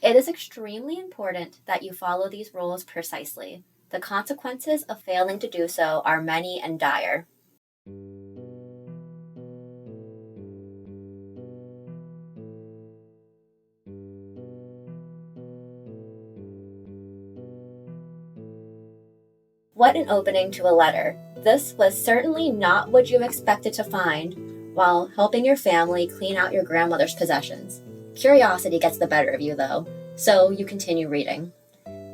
It is extremely important that you follow these rules precisely. The consequences of failing to do so are many and dire. What an opening to a letter. This was certainly not what you expected to find while helping your family clean out your grandmother's possessions. Curiosity gets the better of you, though, so you continue reading.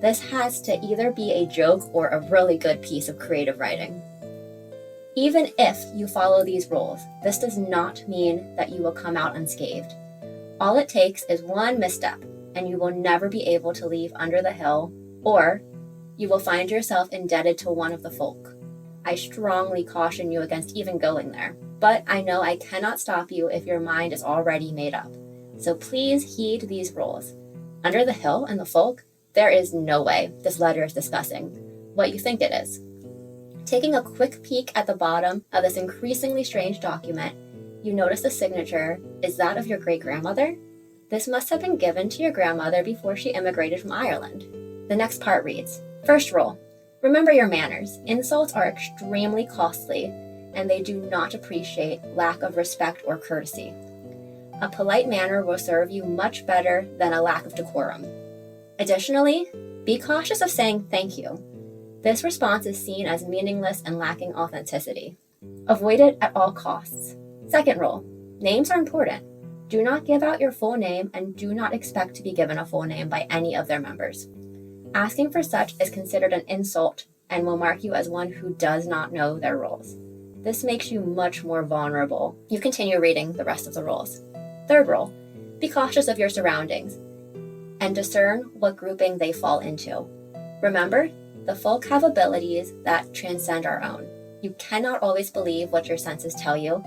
This has to either be a joke or a really good piece of creative writing. Even if you follow these rules, this does not mean that you will come out unscathed. All it takes is one misstep, and you will never be able to leave under the hill, or you will find yourself indebted to one of the folk. I strongly caution you against even going there, but I know I cannot stop you if your mind is already made up. So please heed these rules. Under the hill and the folk, there is no way this letter is discussing what you think it is. Taking a quick peek at the bottom of this increasingly strange document, you notice the signature is that of your great-grandmother. This must have been given to your grandmother before she immigrated from Ireland. The next part reads, first rule, remember your manners. Insults are extremely costly, and they do not appreciate lack of respect or courtesy. A polite manner will serve you much better than a lack of decorum. Additionally, be cautious of saying thank you. This response is seen as meaningless and lacking authenticity. Avoid it at all costs. Second rule, names are important. Do not give out your full name and do not expect to be given a full name by any of their members. Asking for such is considered an insult and will mark you as one who does not know their roles. This makes you much more vulnerable. You continue reading the rest of the rules. Third rule, be cautious of your surroundings and discern what grouping they fall into. Remember, the folk have abilities that transcend our own. You cannot always believe what your senses tell you.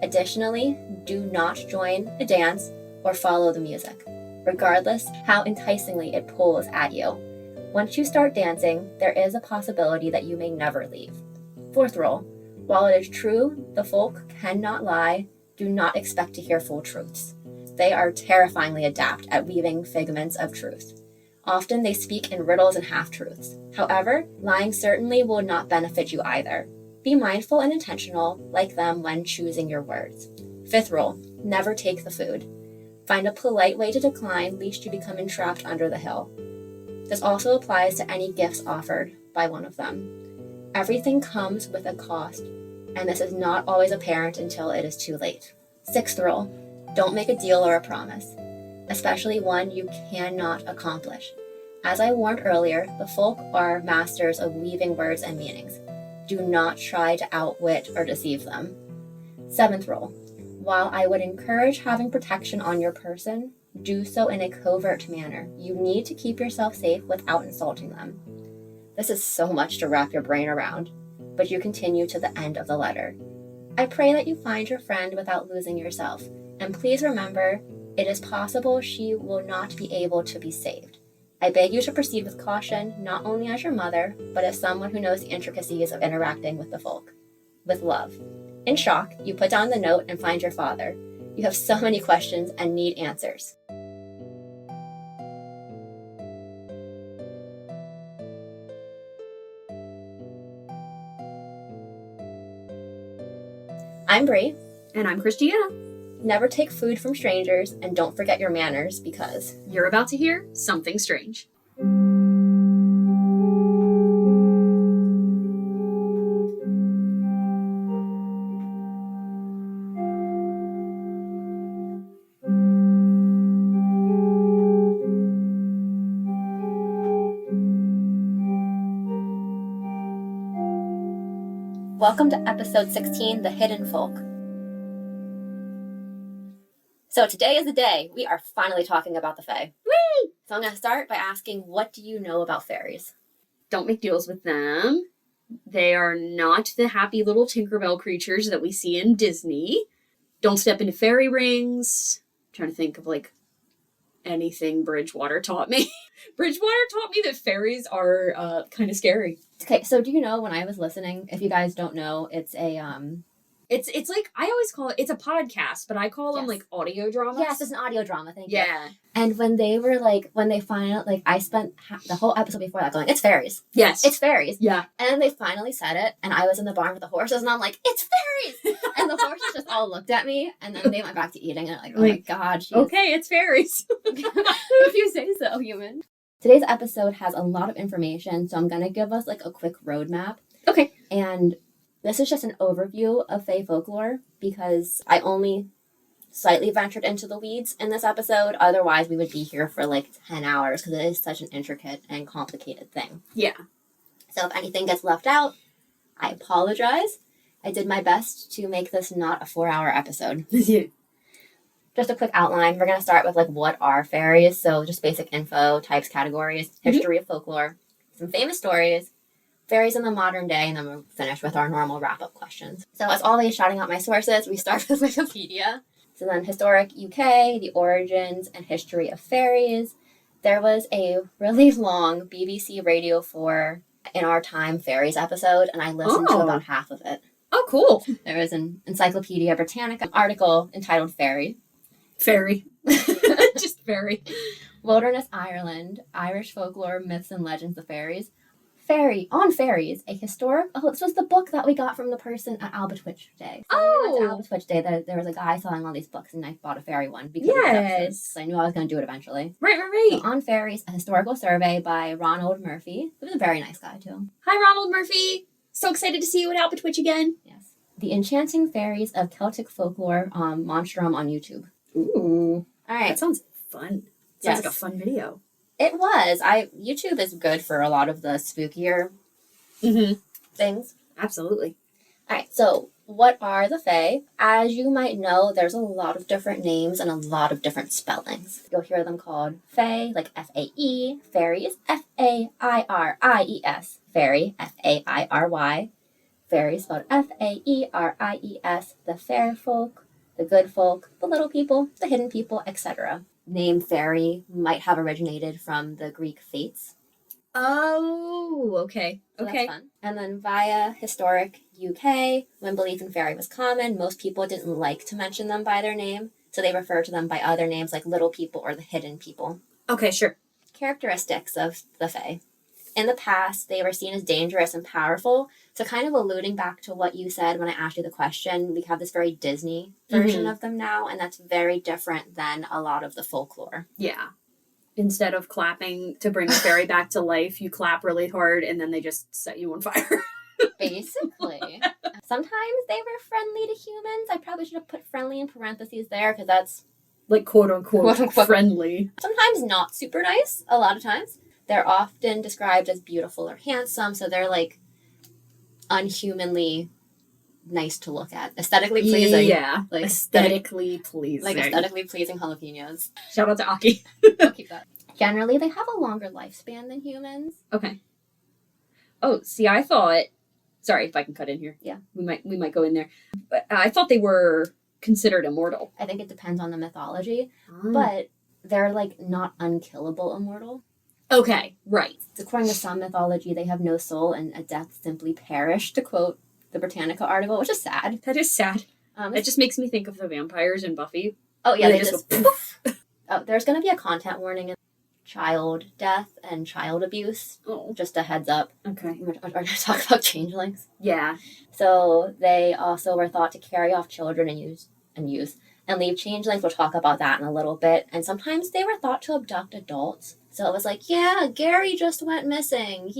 Additionally, do not join a dance or follow the music, regardless how enticingly it pulls at you. Once you start dancing, there is a possibility that you may never leave. Fourth rule, while it is true the folk cannot lie, do not expect to hear full truths. They are terrifyingly adept at weaving figments of truth. Often they speak in riddles and half-truths. However, lying certainly will not benefit you either. Be mindful and intentional like them when choosing your words. Fifth rule, never take the food. Find a polite way to decline lest you become entrapped under the hill. This also applies to any gifts offered by one of them. Everything comes with a cost, and this is not always apparent until it is too late. Sixth rule, don't make a deal or a promise, especially one you cannot accomplish. As I warned earlier, the folk are masters of weaving words and meanings. Do not try to outwit or deceive them. Seventh rule, while I would encourage having protection on your person, do so in a covert manner. You need to keep yourself safe without insulting them. This is so much to wrap your brain around, but you continue to the end of the letter. I pray that you find your friend without losing yourself, and please remember, it is possible she will not be able to be saved. I beg you to proceed with caution, not only as your mother, but as someone who knows the intricacies of interacting with the folk. With love. In shock, you put down the note and find your father. You have so many questions and need answers. I'm Bree. And I'm Christiana. Never take food from strangers, and don't forget your manners, because you're about to hear something strange. Welcome to episode 16, The Hidden Folk. So today is the day. We are finally talking about the Fae. Whee! So I'm going to start by asking, what do you know about fairies? Don't make deals with them. They are not the happy little Tinkerbell creatures that we see in Disney. Don't step into fairy rings. I'm trying to think of anything Bridgewater taught me. Bridgewater taught me that fairies are kind of scary. Okay, so do you know, when I was listening, if you guys don't know, it's a It's like, I always call it, it's a podcast, but I call them Yes. like audio dramas. Yes, it's an audio drama, thank you. Yeah. And when they were like, when they finally, like, I spent the whole episode before that going, it's fairies. Yes. It's fairies. Yeah. And then they finally said it, and I was in the barn with the horses, and I'm like, it's fairies! And the horses just all looked at me, and then they went back to eating, and like, oh my god, she's... Okay, it's fairies. If you say so, human. Today's episode has a lot of information, so I'm going to give us like a quick roadmap. Okay. And this is just an overview of Fae folklore, because I only slightly ventured into the weeds in this episode. Otherwise, we would be here for like 10 hours, because it is such an intricate and complicated thing. Yeah. So if anything gets left out, I apologize. I did my best to make this not a 4-hour episode. Just a quick outline. We're going to start with like what are fairies. So just basic info, types, categories, history of folklore, some famous stories, fairies in the modern day, and then we'll finish with our normal wrap-up questions. So as always, shouting out my sources, we start with Wikipedia. So then historic UK, the origins and history of fairies. There was a really long BBC Radio 4 In Our Time Fairies episode, and I listened to about half of it. Oh, cool. There was an Encyclopedia Britannica article entitled Faerie. Fairy. Just fairy. Wilderness Ireland, Irish folklore, myths and legends of fairies. Faerie, on Fairies, a historic... Oh, this was the book that we got from the person at Albitwitch Day. So when we went to Albitwitch Day, there was a guy selling all these books, and I bought a fairy one because of the episode, 'cause I knew I was going to do it eventually. Right. So on Fairies, a historical survey by Ronald Murphey. He was a very nice guy, too. Hi, Ronald Murphy. So excited to see you at Albitwitch again. Yes. The Enchanting Fairies of Celtic Folklore Monstrum on YouTube. Ooh. All right. That sounds fun. Sounds like a fun video. It was. YouTube is good for a lot of the spookier things. Absolutely. All right, so what are the Fae? As you might know, there's a lot of different names and a lot of different spellings. You'll hear them called Fae, like F-A-E, Fairies, F-A-I-R-I-E-S, Fairy, F-A-I-R-Y, Fairies spelled F-A-E-R-I-E-S, the fair folk, the good folk, the little people, the hidden people, etc. Name Faerie might have originated from the Greek fates. Oh, okay. So that's fun. And then via historic UK, when belief in fairy was common, most people didn't like to mention them by their name, so they referred to them by other names like little people or the hidden people. Okay, sure. Characteristics of the Fae. In the past, they were seen as dangerous and powerful, so kind of alluding back to what you said when I asked you the question, we have this very Disney version of them now, and that's very different than a lot of the folklore. Yeah. Instead of clapping to bring a fairy back to life, you clap really hard and then they just set you on fire. Basically. Sometimes they were friendly to humans. I probably should have put friendly in parentheses there because that's... like quote-unquote friendly. Sometimes not super nice, a lot of times. They're often described as beautiful or handsome, so they're like unhumanly nice to look at. Aesthetically pleasing. Yeah. Like aesthetically pleasing. Like aesthetically pleasing jalapenos. Shout out to Aki. I'll keep that. Generally, they have a longer lifespan than humans. Okay. Oh, see, I thought... Sorry if I can cut in here. Yeah. We might go in there. But I thought they were considered immortal. I think it depends on the mythology, but they're like not unkillable immortal. Okay, right. According to some mythology, they have no soul and at death simply perish, to quote the Britannica article, which is sad. That is sad. It just makes me think of the vampires in Buffy. Oh, yeah, they just go poof. Oh, there's going to be a content warning in child death and child abuse. Oh. Just a heads up. Okay. We're going to talk about changelings. Yeah. So they also were thought to carry off children and leave changelings. We'll talk about that in a little bit. And sometimes they were thought to abduct adults. So it was like, yeah, Gary just went missing.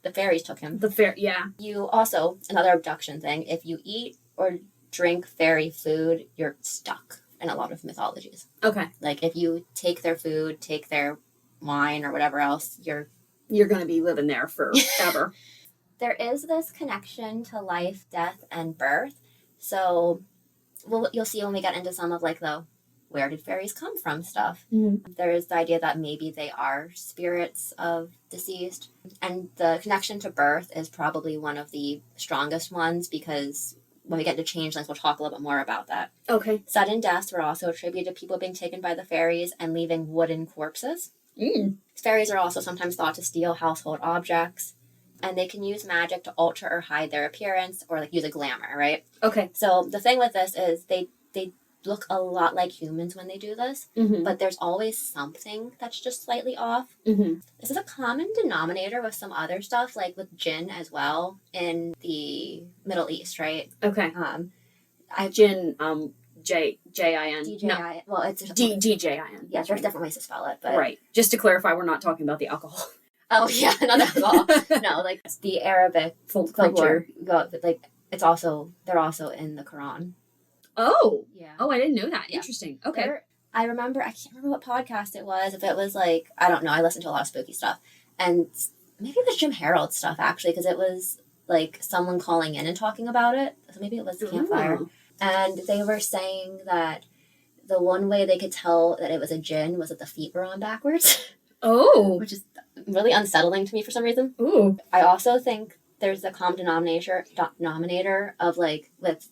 The fairies took him. Yeah. You also, another abduction thing, if you eat or drink fairy food, you're stuck in a lot of mythologies. Okay. Like if you take their food, take their wine or whatever else, you're going to be living there forever. There is this connection to life, death, and birth. So you'll see when we get into some of like the where did fairies come from stuff. Mm-hmm. There is the idea that maybe they are spirits of deceased. And the connection to birth is probably one of the strongest ones because when we get into changelings, we'll talk a little bit more about that. Okay. Sudden deaths were also attributed to people being taken by the fairies and leaving wooden corpses. Fairies are also sometimes thought to steal household objects. and they can use magic to alter or hide their appearance or like use a glamour, right? Okay. So the thing with this is they look a lot like humans when they do this, but there's always something that's just slightly off. This is a common denominator with some other stuff, like with jinn as well in the Middle East, right? Okay. Jinn, J-I-N. D-J-I-N. Well, it's D-J-I-N. Yeah, there's different ways to spell it, but... Right. Just to clarify, we're not talking about the alcohol. Oh, yeah, not alcohol. No, like, the Arabic folklore, like, they're also in the Quran. Oh. Yeah. Oh, I didn't know that. Yeah. Interesting. Okay. I can't remember what podcast it was. If it was like, I don't know, I listened to a lot of spooky stuff. And maybe it was Jim Harold stuff, actually, because it was like someone calling in and talking about it. So maybe it was the campfire. Ooh. And they were saying that the one way they could tell that it was a djinn was that the feet were on backwards. Oh. Which is really unsettling to me for some reason. Ooh. I also think there's a common denominator of like with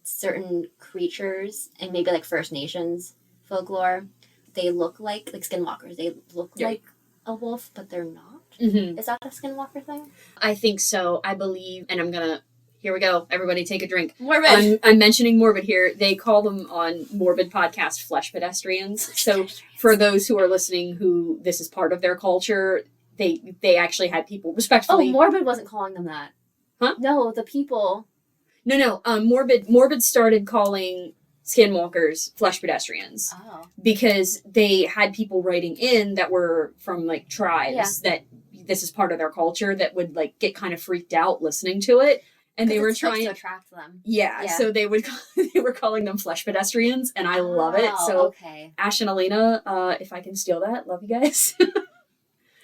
certain creatures and maybe like First Nations folklore. They look like skinwalkers. They look like a wolf, but they're not. Is that a skinwalker thing? I think so. I believe, and I'm gonna... Here we go. Everybody take a drink. Morbid. I'm mentioning morbid here. They call them on Morbid podcast flesh pedestrians. So for those who are listening who this is part of their culture, they actually had people respectfully... Oh, Morbid wasn't calling them that. Huh? No, the people... No. Morbid started calling skinwalkers flesh pedestrians. Oh. Because they had people writing in that were from like tribes that this is part of their culture that would like get kind of freaked out listening to it. And they were trying to attract them. Yeah, so they were calling them flesh pedestrians, and I love it. So Ash and Elena, if I can steal that, love you guys.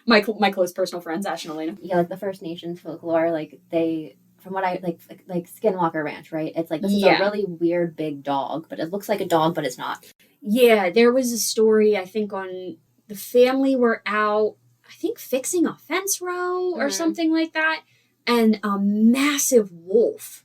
my close personal friends, Ash and Elena. Yeah, like the First Nations folklore, like they, from what I like Skinwalker Ranch, right? It's like this is a really weird big dog, but it looks like a dog, but it's not. Yeah, there was a story I think on the family were out, I think fixing a fence row or something like that. And a massive wolf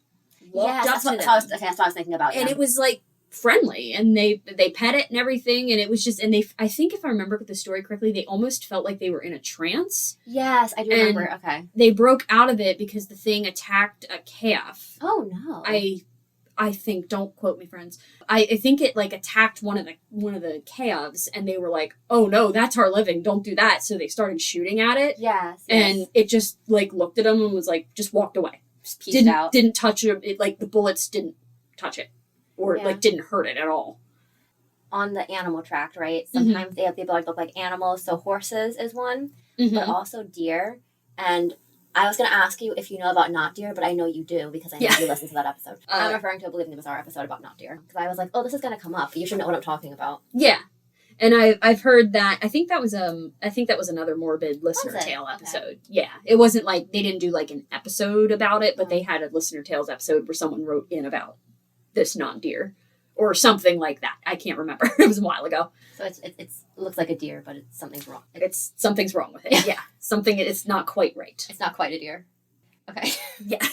walked up to them. That's what I was thinking about. And it was like friendly, and they pet it and everything, and it was just, and I think if I remember the story correctly, they almost felt like they were in a trance. Yes, I do remember. Okay. They broke out of it because the thing attacked a calf. Oh no. I think, don't quote me, friends. I think it like attacked one of the calves, and they were like, "Oh no, that's our living! Don't do that!" So they started shooting at it. Yes. And it just like looked at them and was like, just walked away. Just peaced out. Didn't touch it. It like the bullets didn't touch it, or like didn't hurt it at all. On the animal tract, right? Sometimes they have the ability to look like animals. So horses is one, but also deer. And I was going to ask you if you know about not deer, but I know you do because I know you listened to that episode. I'm referring to a Believe in the Bizarre episode about not deer. Because I was like, oh, this is going to come up, but you should know what I'm talking about. Yeah. And I've heard that. I think that was another Morbid listener tale episode. Okay. Yeah. It wasn't like, they didn't do like an episode about it, but they had a listener tales episode where someone wrote in about this non-deer. Or something like that. I can't remember. It was a while ago. So it looks like a deer, but something's wrong. Something's wrong with it. Yeah. It's not quite right. It's not quite a deer. Okay. Yeah.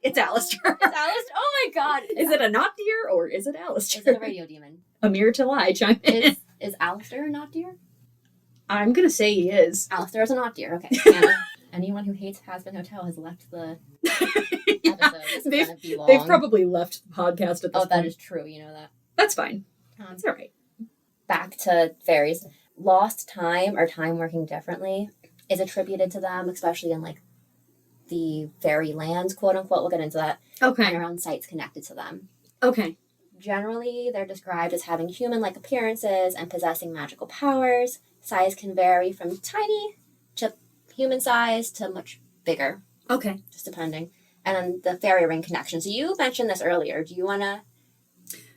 It's Alistair. It's Alistair. Oh my god. Is it a not deer or is it Alistair? Is it a radio demon? Amir Talai, chime in. Is Alistair a not deer? I'm gonna say he is. Alistair is a not deer. Okay. Anna, anyone who hates Has Been Hotel has left the episode. This is gonna be long. They've probably left the podcast at this point. That is true. You know that. That's fine. It's all right. Back to fairies. Lost time or time working differently is attributed to them, especially in like the fairy lands, quote unquote. We'll get into that. Okay. And around sites connected to them. Okay. Generally, they're described as having human-like appearances and possessing magical powers. Size can vary from tiny to human size to much bigger. Okay. Just depending. And then the fairy ring connection. So you mentioned this earlier. Do you want to...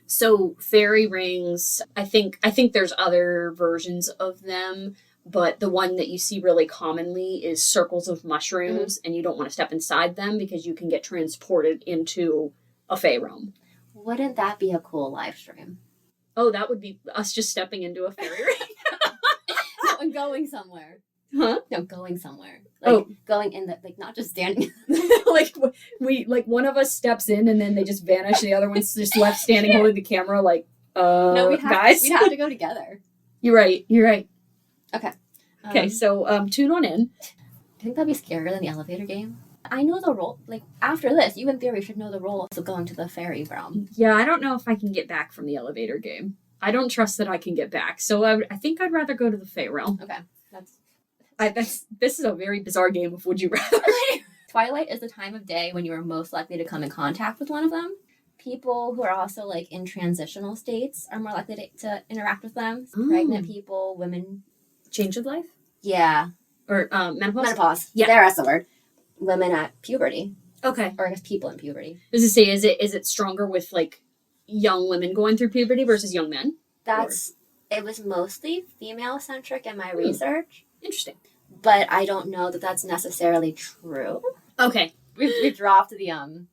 So fairy rings, I think there's other versions of them, but the one that you see really commonly is circles of mushrooms, and you don't want to step inside them because you can get transported into a fae realm. Wouldn't that be a cool live stream? Oh, that would be us just stepping into a fairy ring. No, and going somewhere. Huh? No, going somewhere. Like, going in the, like, not just standing. like one of us steps in and then they just vanish. The other one's just left standing holding the camera like, no, we'd guys. have to go together. You're right. Okay. Okay, so tune on in. think that'd be scarier than the elevator game. I know the role. Like, after this, you in theory should know the rules of going to the fairy realm. Yeah, I don't know if I can get back from the elevator game. I don't trust that I can get back. So I think I'd rather go to the Fae realm. Okay. This is a very bizarre game of Would You Rather. Twilight is the time of day when you are most likely to come in contact with one of them. People who are also, like, in transitional states are more likely to interact with them. So pregnant people, women. Change of life? Yeah. Or menopause? Menopause. Yeah. That's the word. Women at puberty. Okay. Or I guess people in puberty. Does it say, is it stronger with, like, young women going through puberty versus young men? It was mostly female-centric in my research. Interesting. But I don't know that that's necessarily true. Okay. We've dropped the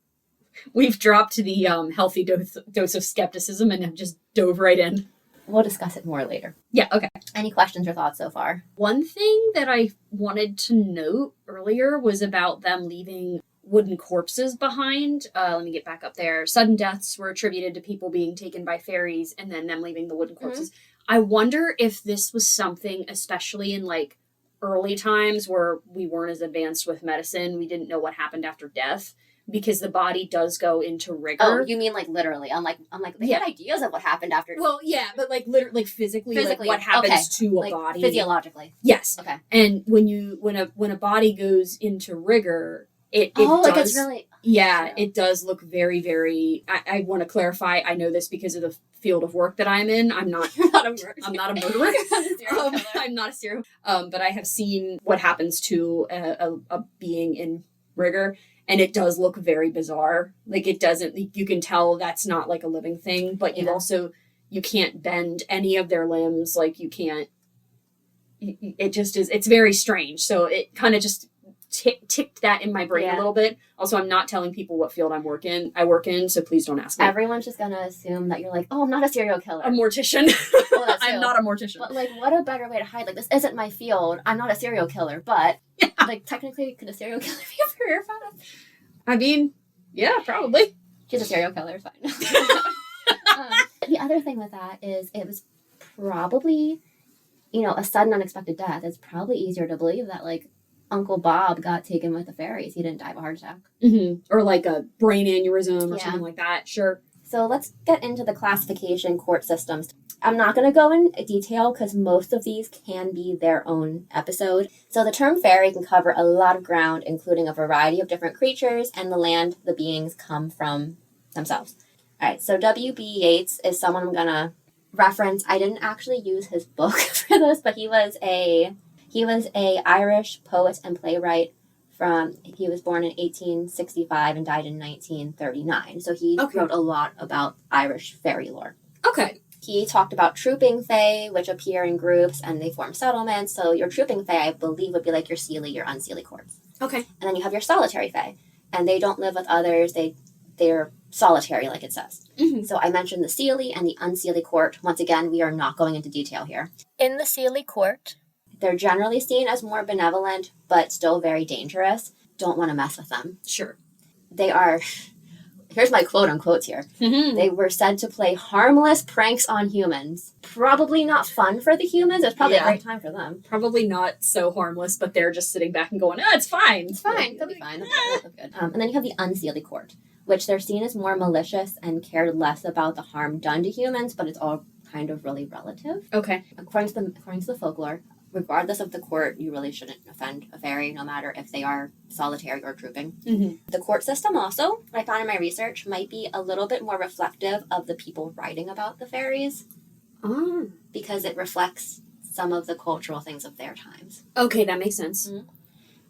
We've dropped to the healthy dose of skepticism and have just dove right in. We'll discuss it more later. Yeah, okay. Any questions or thoughts so far? One thing that I wanted to note earlier was about them leaving wooden corpses behind. Let me get back up there. Sudden deaths were attributed to people being taken by fairies and then them leaving the wooden corpses. I wonder if this was something, especially in, like, early times where we weren't as advanced with medicine, we didn't know what happened after death, because the body does go into rigor. Oh, you mean, like, literally? I'm like, they had ideas of what happened after. Well, yeah, but, like, literally, like, physically, like, what happens to a body. Physiologically. Yes. Okay. And when a body goes into rigor, it does, like, it's really... Yeah, it does look very, very... I want to clarify, I know this because of the field of work that I'm in. I'm not a murderer. I'm not a serial. But I have seen what happens to a being in rigor, and it does look very bizarre. Like, it doesn't... You can tell that's not, like, a living thing, but you can't bend any of their limbs. Like, you can't... It just is... It's very strange. So it kind of just... ticked that in my brain a little bit. Also, I'm not telling people what field I work in, so please don't ask me. Everyone's just gonna assume that you're like, oh, I'm not a serial killer. A mortician. Well, I'm not a mortician. But, like, what a better way to hide, like, this isn't my field, I'm not a serial killer, but, like, technically, could a serial killer be a career path? I mean, yeah, probably. She's a serial killer, fine. The other thing with that is it was probably, a sudden unexpected death. It's probably easier to believe that, like, Uncle Bob got taken with the fairies. He didn't die of a heart attack. Mm-hmm. Or like a brain aneurysm or something like that. Sure. So let's get into the classification court systems. I'm not going to go in detail because most of these can be their own episode. So the term fairy can cover a lot of ground, including a variety of different creatures and the land the beings come from themselves. All right, so W.B. Yeats is someone I'm going to reference. I didn't actually use his book for this, but he was a Irish poet and playwright. He was born in 1865 and died in 1939. So he wrote a lot about Irish fairy lore. Okay. He talked about trooping fae, which appear in groups and they form settlements. So your trooping fae, I believe, would be like your Seelie, your unseelie courts. Okay. And then you have your solitary fae, and they don't live with others. They're solitary, like it says. Mm-hmm. So I mentioned the Seelie and the unseelie court. Once again, we are not going into detail here. In the Seelie court, they're generally seen as more benevolent, but still very dangerous. Don't want to mess with them. Sure. They are, here's my quote unquotes here. Mm-hmm. They were said to play harmless pranks on humans. Probably not fun for the humans. It's probably a great time for them. Probably not so harmless, but they're just sitting back and going, it's fine. It's fine. They'll be fine. They'll be good. And then you have the unseelie court, which they're seen as more malicious and cared less about the harm done to humans, but it's all kind of really relative. Okay. According to the folklore, regardless of the court, you really shouldn't offend a fairy, no matter if they are solitary or trooping. Mm-hmm. The court system also, what I found in my research, might be a little bit more reflective of the people writing about the fairies. Oh. Because it reflects some of the cultural things of their times. Okay, that makes sense. Mm-hmm.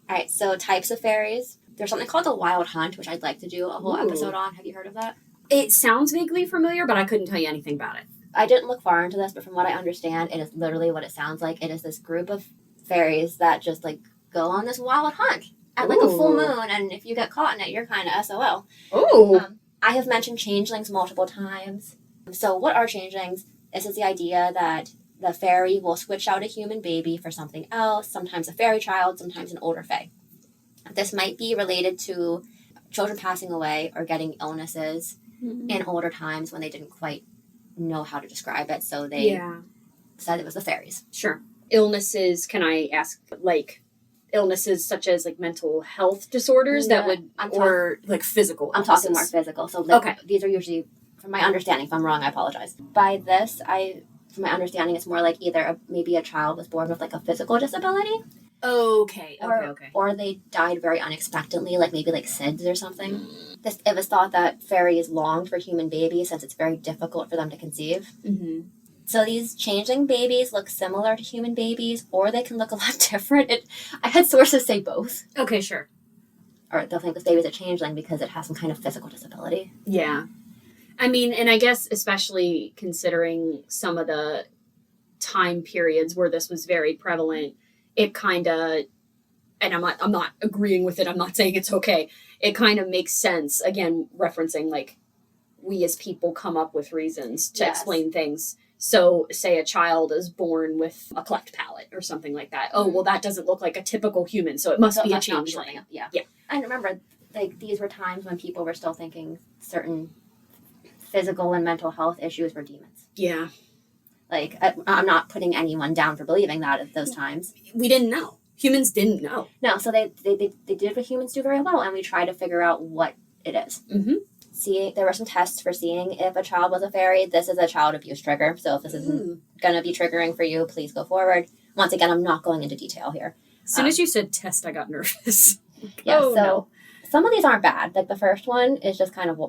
All right, so types of fairies. There's something called the wild hunt, which I'd like to do a whole episode on. Have you heard of that? It sounds vaguely familiar, but I couldn't tell you anything about it. I didn't look far into this, but from what I understand, it is literally what it sounds like. It is this group of fairies that just, like, go on this wild hunt at, like, a full moon, and if you get caught in it, you're kind of SOL. Ooh. I have mentioned changelings multiple times. So what are changelings? This is the idea that the fairy will switch out a human baby for something else, sometimes a fairy child, sometimes an older fae. This might be related to children passing away or getting illnesses in older times when they didn't quite know how to describe it, so they said it was the fairies. Sure. Illnesses, can I ask, like, illnesses such as like mental health disorders that would, or like physical illnesses? I'm talking more physical. So like, these are usually, from my understanding, if I'm wrong, I apologize. By this, from my understanding, it's more like either maybe a child was born with like a physical disability. Okay. Or they died very unexpectedly, like maybe like SIDS or something. It was thought that fairies longed for human babies since it's very difficult for them to conceive. Mm-hmm. So these changeling babies look similar to human babies, or they can look a lot different. I had sources say both. Okay, sure. Or they'll think this baby's a changeling because it has some kind of physical disability. Yeah. I mean, and I guess especially considering some of the time periods where this was very prevalent, it kind of, and I'm not agreeing with it, I'm not saying it's okay, it kind of makes sense, again, referencing, like, we as people come up with reasons to explain things. So, say a child is born with a cleft palate or something like that. Oh, well, that doesn't look like a typical human, so it must be a changeling. Yeah. And remember, like, these were times when people were still thinking certain physical and mental health issues were demons. Yeah. Like, I'm not putting anyone down for believing that at those times. We didn't know. Humans didn't know. No, so they did what humans do very well, and we tried to figure out what it is. Mm-hmm. There were some tests for seeing if a child was a fairy. This is a child abuse trigger, so if this isn't going to be triggering for you, please go forward. Once again, I'm not going into detail here. As soon as you said test, I got nervous. Some of these aren't bad. Like the first one is just kind of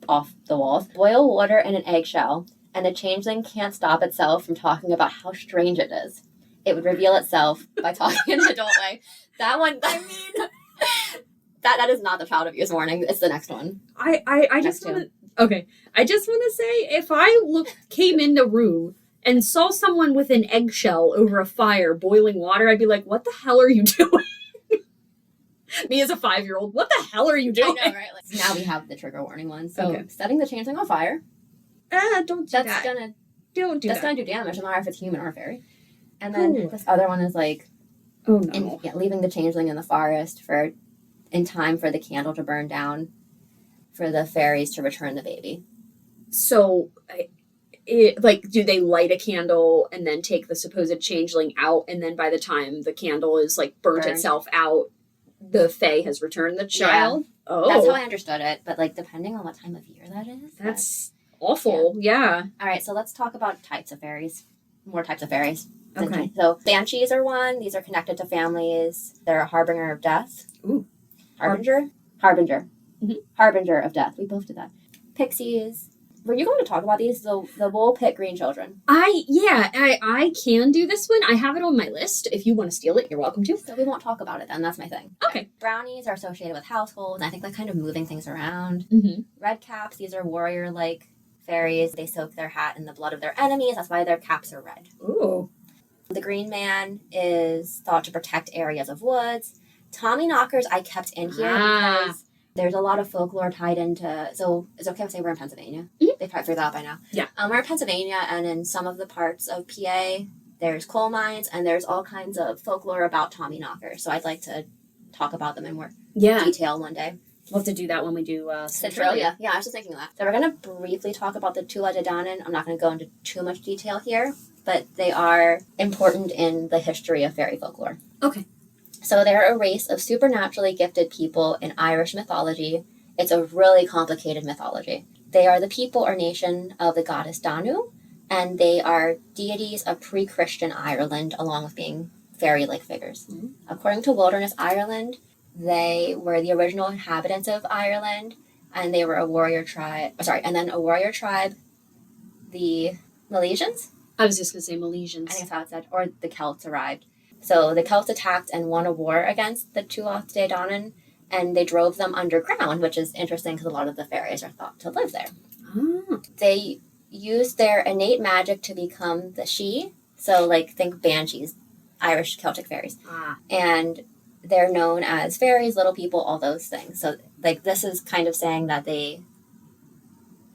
off the walls. Boil water in an eggshell, and the changeling can't stop itself from talking about how strange it is. It would reveal itself by talking in an adult way. That one, I mean, that is not the child abuse warning. It's the next one. I just want to, okay. I just want to say, if I came in the room and saw someone with an eggshell over a fire boiling water, I'd be like, what the hell are you doing? Me as a 5-year-old, what the hell are you doing? I know, right? Like, now we have the trigger warning one. So setting the changeling on fire. Don't do that. That's gonna do damage, no matter if it's human or fairy. And then this other one is like, leaving the changeling in the forest in time for the candle to burn down, for the fairies to return the baby. So, do they light a candle and then take the supposed changeling out, and then by the time the candle is like burnt itself out, the fae has returned the child? Yeah. Oh. That's how I understood it, but like depending on what time of year that is. That's awful, yeah. All right, so let's talk about types of fairies. More types of fairies. Okay. So banshees are one. These are connected to families. They're a harbinger of death. Ooh. Harbinger. Mm-hmm. Harbinger of death. We both did that. Pixies. Were you going to talk about these? The wool pit green children. I can do this one. I have it on my list. If you want to steal it, you're welcome to. So we won't talk about it then. That's my thing. Okay. Brownies are associated with households. And I think they're kind of moving things around. Mm-hmm. Red caps. These are warrior-like fairies. They soak their hat in the blood of their enemies. That's why their caps are red. Ooh. The green man is thought to protect areas of woods. Tommy knockers I kept in here because there's a lot of folklore tied into... So it's okay if I say we're in Pennsylvania. Mm-hmm. They probably figured that out by now. Yeah. We're in Pennsylvania, and in some of the parts of PA, there's coal mines, and there's all kinds of folklore about Tommy knockers. So I'd like to talk about them in more detail one day. We'll have to do that when we do Centralia. Yeah, I was just thinking of that. So we're going to briefly talk about the Tula de Danann. I'm not going to go into too much detail here, but they are important in the history of fairy folklore. Okay. So they're a race of supernaturally gifted people in Irish mythology. It's a really complicated mythology. They are the people or nation of the goddess Danu, and they are deities of pre-Christian Ireland, along with being fairy-like figures. Mm-hmm. According to Wilderness Ireland, they were the original inhabitants of Ireland, and they were a warrior tribe. And then a warrior tribe, the Milesians? I was just going to say Milesians. I think that's how it said. Or the Celts arrived. So the Celts attacked and won a war against the Tuath de Danann, and they drove them underground, which is interesting because a lot of the fairies are thought to live there. Oh. They used their innate magic to become the Sidhe. So, think banshees, Irish Celtic fairies. And they're known as fairies, little people, all those things. So, this is kind of saying that they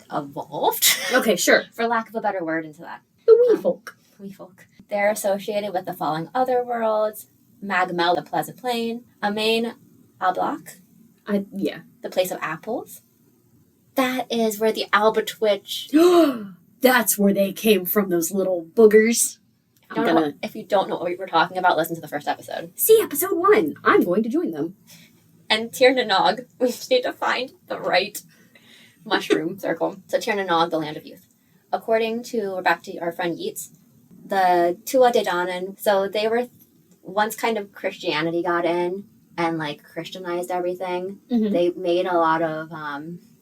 evolved. Okay, sure. For lack of a better word into that. The wee folk. Wee folk. They're associated with the following other worlds: Magmel, the pleasant plain; Amain, Ablach, the place of apples. That is where the Albatwitch... That's where they came from, those little boogers. If you don't know what we're talking about, listen to the first episode. See episode 1. I'm going to join them. And Tir na Nog, we just need to find the right mushroom circle. So Tir na Nog, the land of youth. According to, we're back to our friend Yeats, the Tua De Danann, so they were once kind of Christianity got in and like Christianized everything. Mm-hmm. They made a lot of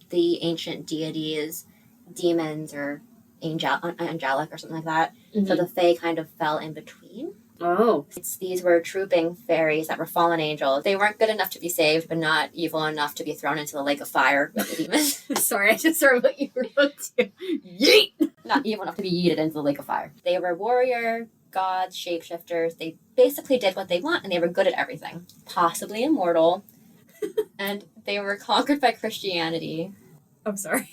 the ancient deities, demons or angelic or something like that. Mm-hmm. So the Fae kind of fell in between. Oh. These were trooping fairies that were fallen angels. They weren't good enough to be saved, but not evil enough to be thrown into the lake of fire with the demons. Sorry, I just heard what you wrote to. Yeet! Not evil enough to be yeeted into the lake of fire. They were warrior, gods, shapeshifters. They basically did what they want, and they were good at everything. Possibly immortal. And they were conquered by Christianity. I'm sorry.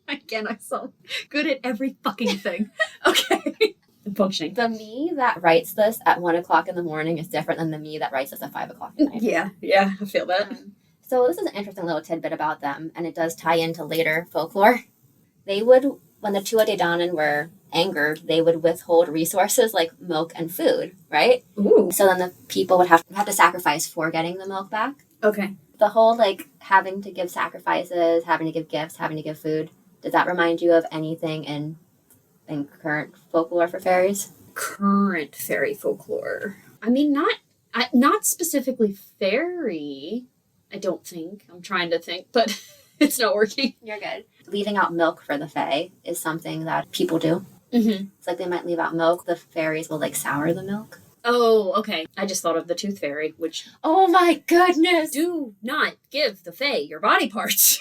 Again, I saw good at every fucking thing. Okay. Functioning. The me that writes this at 1 o'clock in the morning is different than the me that writes this at 5 o'clock at night. Yeah, I feel that. So this is an interesting little tidbit about them, and it does tie into later folklore. They would, when the Tua De Danann were angered, they would withhold resources like milk and food, right? Ooh. So then the people would have to sacrifice for getting the milk back. Okay. The whole, like, having to give sacrifices, having to give gifts, having to give food, does that remind you of anything in current folklore for fairies? Current fairy folklore. I mean, not specifically fairy, I don't think. I'm trying to think, but it's not working. You're good. Leaving out milk for the fae is something that people do. Mm-hmm. It's like they might leave out milk. The fairies will, like, sour the milk. Oh, okay. I just thought of the tooth fairy, which... Oh my goodness! Do not give the fae your body parts.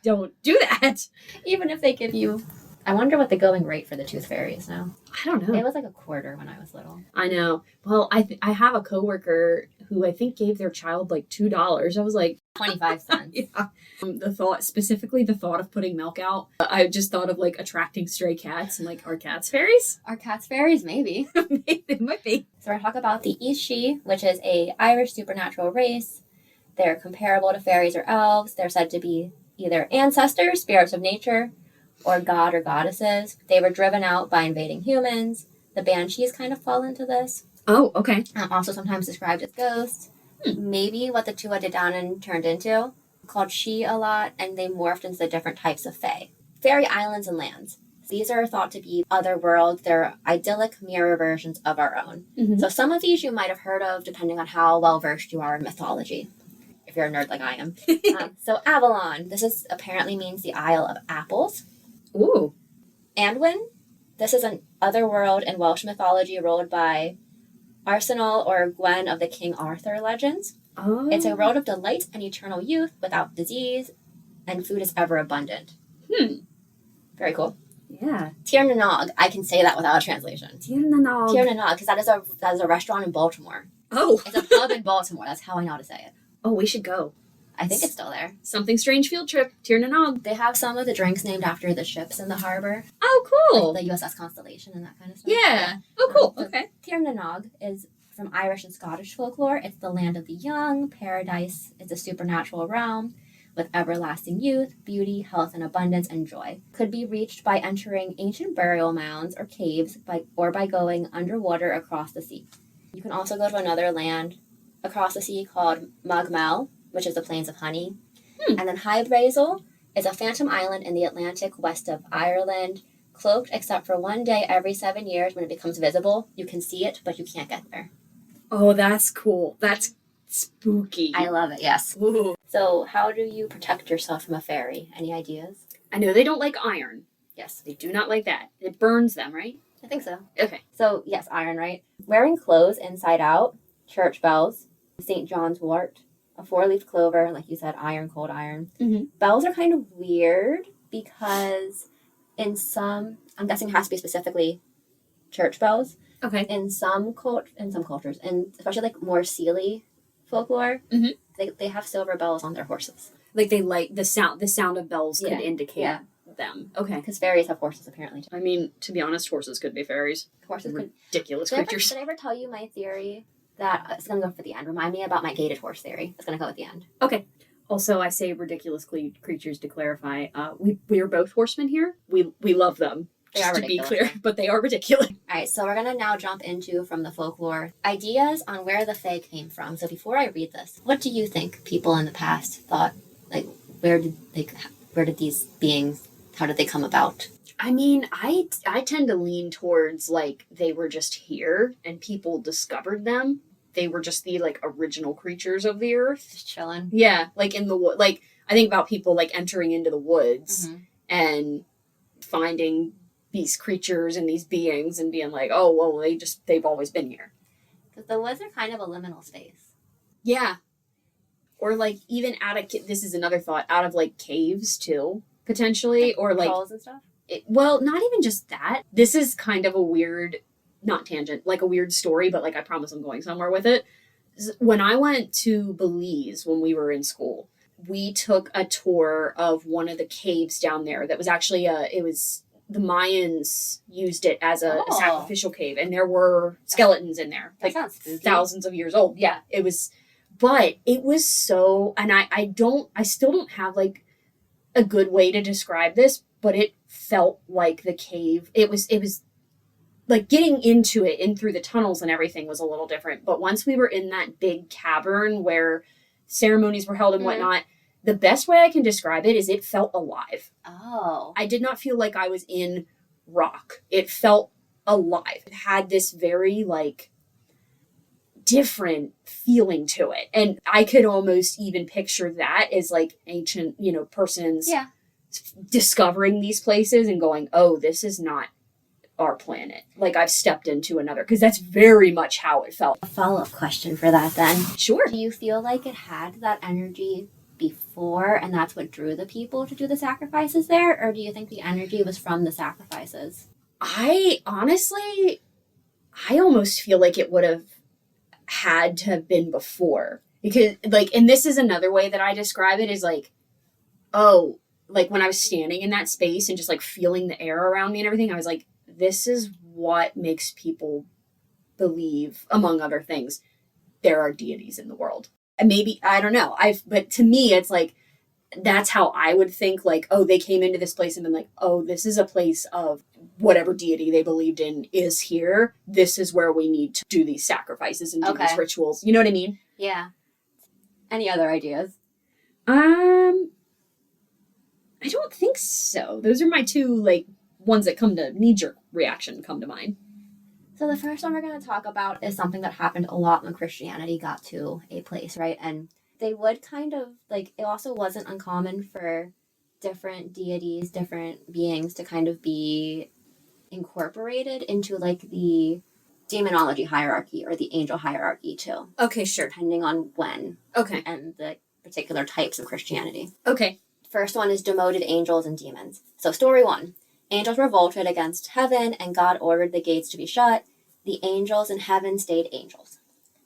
Don't do that. Even if they give you... I wonder what the going rate for the tooth fairy is now. I don't know. It was like a quarter when I was little. I know. Well, I have a coworker who I think gave their child like $2. I was like 25 cents. Yeah. The thought of putting milk out. I just thought of like attracting stray cats and like, are cats fairies? Are cats fairies? Maybe. Maybe they might be. So we're going to talk about the Ishi, which is a Irish supernatural race. They're comparable to fairies or elves. They're said to be either ancestors, spirits of nature, or god or goddesses. They were driven out by invading humans. The banshees kind of fall into this. Oh, okay. Also sometimes described as ghosts. Maybe what the Tua De Danann turned into, called she a lot, and they morphed into the different types of fae. Fairy islands and lands. These are thought to be other worlds. They're idyllic mirror versions of our own. Mm-hmm. So some of these you might have heard of, depending on how well-versed you are in mythology, if you're a nerd like I am. So Avalon. This apparently means the Isle of Apples. Ooh. Anwin. This is an other world in Welsh mythology ruled by Arsenal or Gwen of the King Arthur legends. Oh. It's a world of delight and eternal youth without disease, and food is ever abundant. Very cool. Yeah. Tir na Nog. I can say that without a translation. Tir na Nog. Tir na Nog, because that is a restaurant in Baltimore. Oh. It's a pub in Baltimore. That's how I know how to say it. Oh, we should go. I think it's still there. Something strange field trip. Tir na Nog. They have some of the drinks named after the ships in the harbor. Oh, cool. Like the USS Constellation and that kind of stuff. Yeah. Oh, cool. So Okay. Tir na Nog is from Irish and Scottish folklore. It's the land of the young, paradise. It's a supernatural realm with everlasting youth, beauty, health, and abundance and joy. Could be reached by entering ancient burial mounds or caves or by going underwater across the sea. You can also go to another land across the sea called Magmel, which is the Plains of Honey. And then Hy-Brasil is a phantom island in the Atlantic west of Ireland, cloaked except for one day every 7 years when it becomes visible. You can see it, but you can't get there. Oh, that's cool. That's spooky. I love it, yes. Ooh. So how do you protect yourself from a fairy? Any ideas? I know they don't like iron. Yes. They do not like that. It burns them, right? I think so. Okay. So, yes, iron, right? Wearing clothes inside out, church bells, St. John's wort, a 4-leaf clover, like you said, iron, cold iron. Mm-hmm. Bells are kind of weird because in some, I'm guessing it has to be specifically church bells. Okay. In some cultures, and especially like more Sealy folklore, they have silver bells on their horses. Like they like the sound of bells could indicate them. Okay. Because fairies have horses apparently too. I mean, to be honest, horses could be fairies. Horses could. Ridiculous creatures. Did I ever tell you my theory that it's going to go for the end? Remind me about my gated horse theory. It's going to go at the end. Okay. Also, I say ridiculous creatures to clarify. We are both horsemen here. We love them. They are just to be ridiculous. clear, but they are ridiculous. All right, so we're going to now jump into, from the folklore, ideas on where the Fae came from. So before I read this, what do you think people in the past thought? Like, where did these beings, how did they come about? I mean, I tend to lean towards, like, they were just here and people discovered them. They were just the, like, original creatures of the earth. Just chilling. Yeah, like in the wood. Like, I think about people, like, entering into the woods and finding these creatures and these beings and being like, oh, well, they've always been here. Because the woods are kind of a liminal space. Yeah. Or, like, even this is another thought, out of, like, caves, too, potentially. Or, like... Trolls and stuff? Well, not even just that. This is kind of a weird, not tangent, like a weird story, but, like, I promise I'm going somewhere with it. When I went to Belize when we were in school, we took a tour of one of the caves down there that was actually the Mayans used it as a sacrificial cave, and there were skeletons in there, like thousands of years old. Yeah, it was, but it was so, and I still don't have, like, a good way to describe this, but it felt like the cave. It was like getting into it, in through the tunnels and everything was a little different. But once we were in that big cavern where ceremonies were held and whatnot, the best way I can describe it is it felt alive. Oh. I did not feel like I was in rock. It felt alive. It had this very, like, different feeling to it. And I could almost even picture that as, like, ancient, persons discovering these places and going, oh, this is not our planet. Like, I've stepped into another, because that's very much how it felt. A follow-up question for that then. Sure. Do you feel like it had that energy before and that's what drew the people to do the sacrifices there? Or do you think the energy was from the sacrifices? I almost feel like it would have had to have been before. Because, like, and this is another way that I describe it, is like, oh, like when I was standing in that space and just, like, feeling the air around me and everything, I was like, this is what makes people believe, among other things, there are deities in the world. And maybe, I don't know, but to me, it's like, that's how I would think, like, oh, they came into this place and been like, oh, this is a place of whatever deity they believed in is here. This is where we need to do these sacrifices and do these rituals. You know what I mean? Yeah. Any other ideas? I don't think so. Those are my two, like, ones that come to knee-jerk reaction come to mind. So the first one we're going to talk about is something that happened a lot when Christianity got to a place, right? And they would kind of, like, it also wasn't uncommon for different deities, different beings to kind of be incorporated into, like, the demonology hierarchy or the angel hierarchy, too. Okay, sure. Depending on when. Okay. And the particular types of Christianity. Okay. First one is demoted angels and demons. So story one. Angels revolted against heaven, and God ordered the gates to be shut. The angels in heaven stayed angels.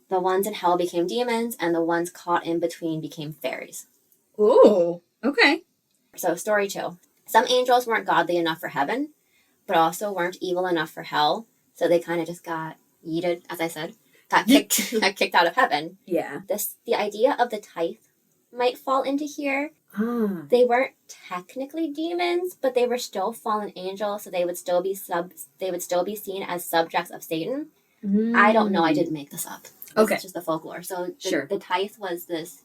The ones in hell became demons, and the ones caught in between became fairies. Ooh, okay. So story two. Some angels weren't godly enough for heaven, but also weren't evil enough for hell. So they kind of just got yeeted, as I said, got kicked out of heaven. Yeah. The idea of the tithe might fall into here. They weren't technically demons, but they were still fallen angels, so they would still be seen as subjects of Satan. I don't know. I didn't make this up. Okay. It's just the folklore. So the tithe was this.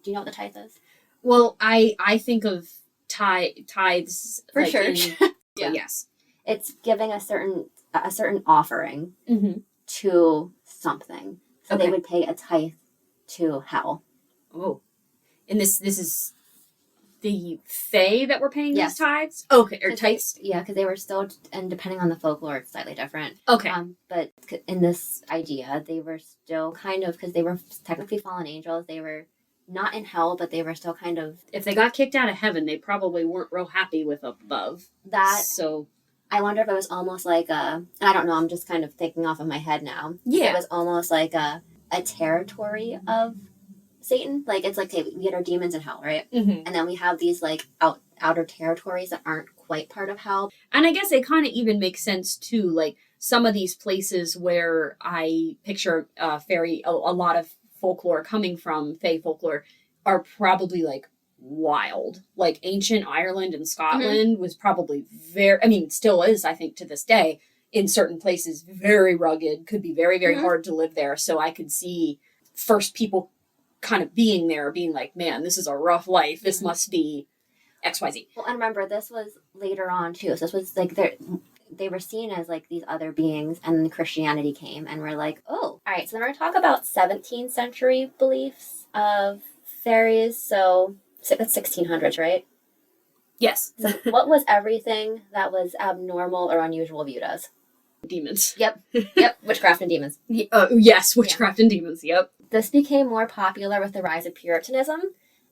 Do you know what the tithe is? Well, I think of tithes for like church. Yeah. Yes. It's giving a certain offering to something. So they would pay a tithe to hell. Oh, and this is the Fae that were paying these tithes? Okay, or tithes? Yeah, because they were still, and depending on the folklore, it's slightly different. Okay. But in this idea, they were still kind of, because they were technically fallen angels, they were not in hell, but they were still kind of... If they got kicked out of heaven, they probably weren't real happy with above. So... I wonder if it was almost like and I don't know, I'm just kind of thinking off of my head now. Yeah. It was almost like a territory of Satan. Like, it's like, okay, we get our demons in hell, right? Mm-hmm. And then we have these, like, outer territories that aren't quite part of hell. And I guess it kind of even makes sense, too. Like, some of these places where I picture Faerie, a lot of folklore coming from, Fae folklore, are probably, like, wild. Like, ancient Ireland and Scotland was probably very, I mean, still is, I think, to this day, in certain places, very rugged, could be very, very hard to live there. So I could see first people kind of being there, being like, man, this is a rough life. This must be XYZ. Well, and remember, this was later on, too. So this was, like, they were seen as, like, these other beings, and then Christianity came, and we're like, oh. All right, so then we're going to talk about 17th century beliefs of fairies. So that's 1600s, right? Yes. So what was everything that was abnormal or unusual viewed as? Demons. Yep. Witchcraft and demons. Yes, witchcraft and demons. Yep. This became more popular with the rise of Puritanism,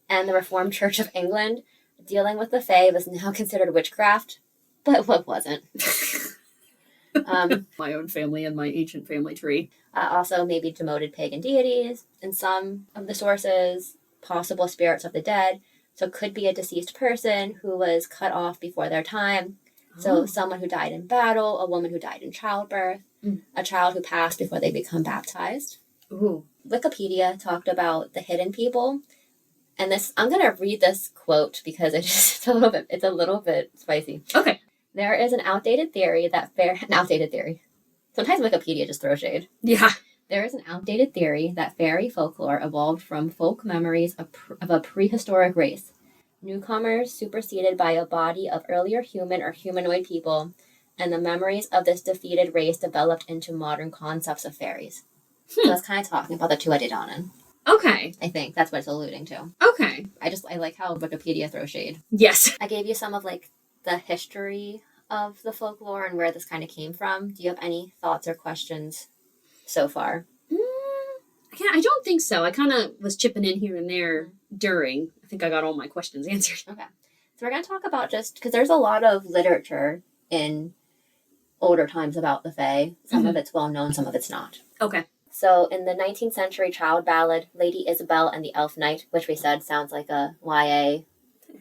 and the Reformed Church of England. Dealing with the Fae was now considered witchcraft, but what wasn't? My own family and my ancient family tree. Also, maybe demoted pagan deities in some of the sources, possible spirits of the dead. So it could be a deceased person who was cut off before their time. So someone who died in battle, a woman who died in childbirth, a child who passed before they become baptized. Ooh. Wikipedia talked about the hidden people. And this, I'm going to read this quote because it's a little bit spicy. Okay. There is an outdated theory that Sometimes Wikipedia just throws shade. Yeah. There is an outdated theory that fairy folklore evolved from folk memories of a prehistoric race. Newcomers superseded by a body of earlier human or humanoid people, and the memories of this defeated race developed into modern concepts of fairies. So that's kind of talking about the Tuatha Okay. I think that's what it's alluding to. Okay. I like how Wikipedia throws shade. Yes. I gave you some of like the history of the folklore and where this kind of came from. Do you have any thoughts or questions so far? I don't think so. I kind of was chipping in here and there during. I think I got all my questions answered. Okay. So we're going to talk about just, because there's a lot of literature in older times about the Fae. Some of it's well known, some of it's not. Okay. So in the 19th century child ballad, Lady Isabel and the Elf Knight, which we said sounds like a YA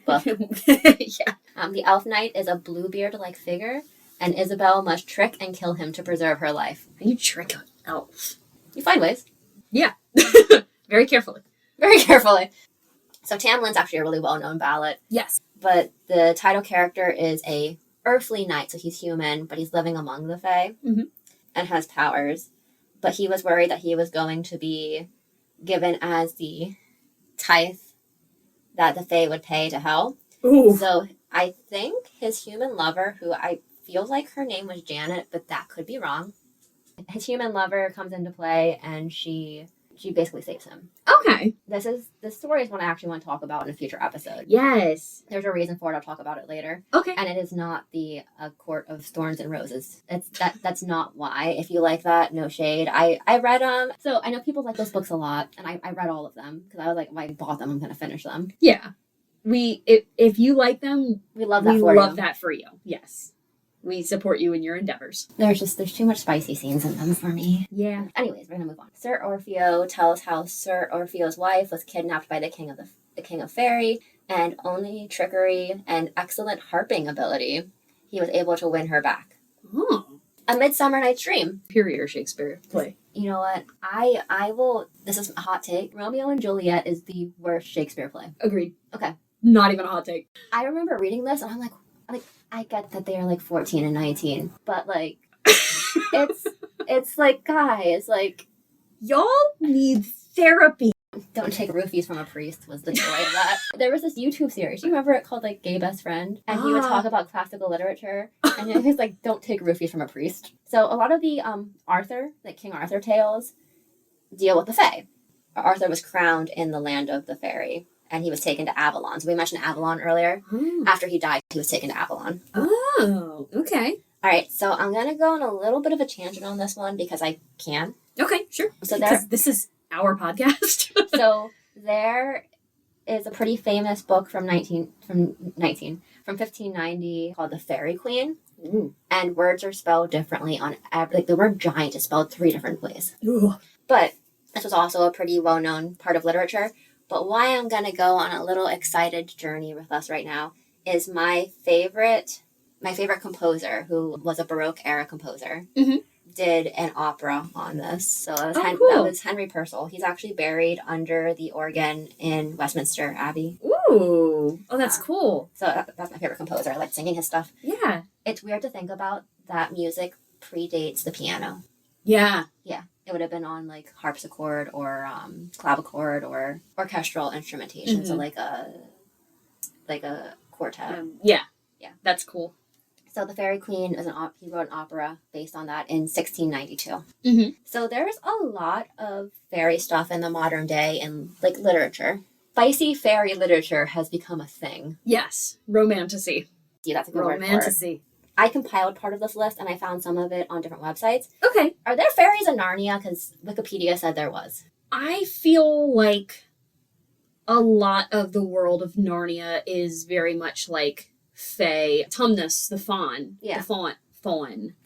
book. Yeah. The Elf Knight is a Bluebeard-like figure, and Isabel must trick and kill him to preserve her life. You trick an elf. You find ways. Yeah. Very carefully. Very carefully. So Tamlin's actually a really well-known ballad. Yes. But the title character is a earthly knight, so he's human, but he's living among the Fae and has powers. But he was worried that he was going to be given as the tithe that the Fae would pay to hell. Ooh. So I think his human lover, who I feel like her name was Janet, but that could be wrong. His human lover comes into play, and she basically saves him. Okay. This story is one I actually want to talk about in a future episode. Yes. There's a reason for it. I'll talk about it later. Okay. And it is not the Court of Thorns and Roses. That's not why. If you like that, no shade. I read them. So I know people like those books a lot, and I read all of them because I was like, if I bought them, I'm going to finish them. Yeah. If you like them, we love that for you. Yes. We support you in your endeavors. There's too much spicy scenes in them for me. Yeah. Anyways, we're gonna move on. Sir Orfeo tells how Sir Orfeo's wife was kidnapped by the king of Faerie, and only trickery and excellent harping ability, he was able to win her back. Oh. A Midsummer Night's Dream. Superior Shakespeare play. You know what? I will. This is a hot take. Romeo and Juliet is the worst Shakespeare play. Agreed. Okay. Not even a hot take. I remember reading this, and I'm like, I get that they are like 14 and 19, but like, it's like, guys, like, y'all need therapy. Don't take roofies from a priest was the joy of that. There was this YouTube series. Do you remember it called like Gay Best Friend? And he would talk about classical literature, and he was like, don't take roofies from a priest. So a lot of the King Arthur tales deal with the Fae. Arthur was crowned in the land of the Faerie, and he was taken to Avalon. So we mentioned Avalon earlier. After he died, he was taken to Avalon. Oh, okay. All right, so I'm going to go on a little bit of a tangent on this one because I can. Okay, sure. So this is our podcast. So there is a pretty famous book from 1590 called The Faerie Queen. Ooh. And words are spelled differently on like the word giant is spelled 3 different ways. Ooh. But this was also a pretty well-known part of literature. But why I'm going to go on a little excited journey with us right now is my favorite composer, who was a Baroque era composer, did an opera on this. So that was Henry Purcell. He's actually buried under the organ in Westminster Abbey. Ooh. Oh, that's cool. So that's my favorite composer. I like singing his stuff. Yeah. It's weird to think about that music predates the piano. Yeah. Yeah. It would have been on like harpsichord or clavichord or orchestral instrumentation. So like a quartet. Yeah. Yeah. That's cool. So The Faerie Queen is he wrote an opera based on that in 1692. Mm-hmm. So there's a lot of fairy stuff in the modern day in like literature. Spicy fairy literature has become a thing. Yes. Romantasy. Yeah, that's a good word for it. Romantasy. I compiled part of this list and I found some of it on different websites. Okay. Are there fairies in Narnia? Because Wikipedia said there was. I feel like a lot of the world of Narnia is very much like Fae. Tumnus, the fawn. Yeah. The fawn.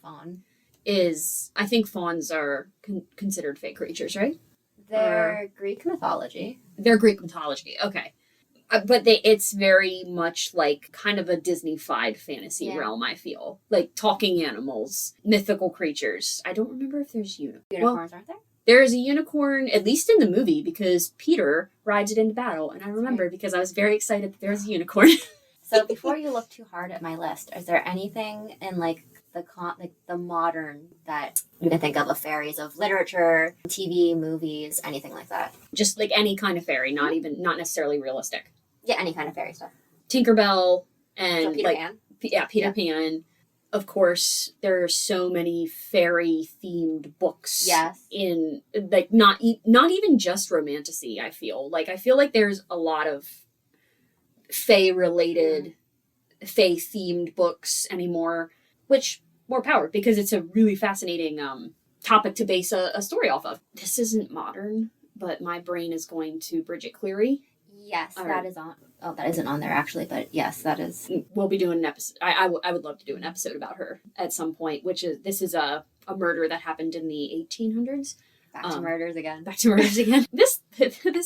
Fawn. Is, I think fawns are considered Fae creatures, right? They're Greek mythology. They're Greek mythology, okay. But it's very much like kind of a Disney-fied fantasy realm, I feel. Like talking animals, mythical creatures. I don't remember if there's Unicorns, aren't there? There is a unicorn, at least in the movie, because Peter rides it into battle. And I remember because I was very excited that there was a unicorn. So before you look too hard at my list, is there anything in like the modern that you can think of fairies of literature, TV, movies, anything like that? Just like any kind of fairy, not necessarily realistic. Yeah, any kind of fairy stuff. Tinkerbell and so Peter Pan. Peter Pan. Of course, there are so many fairy themed books. Yes. In like not even just romantasy. I feel like there's a lot of fae related, fae themed books anymore, which more power because it's a really fascinating topic to base a story off of. This isn't modern, but my brain is going to Bridget Cleary. Yes, that is on. Oh, that isn't on there actually, but yes, that is. We'll be doing an episode. I would love to do an episode about her at some point. This is a murder that happened in the 1800s. Back to murders again. This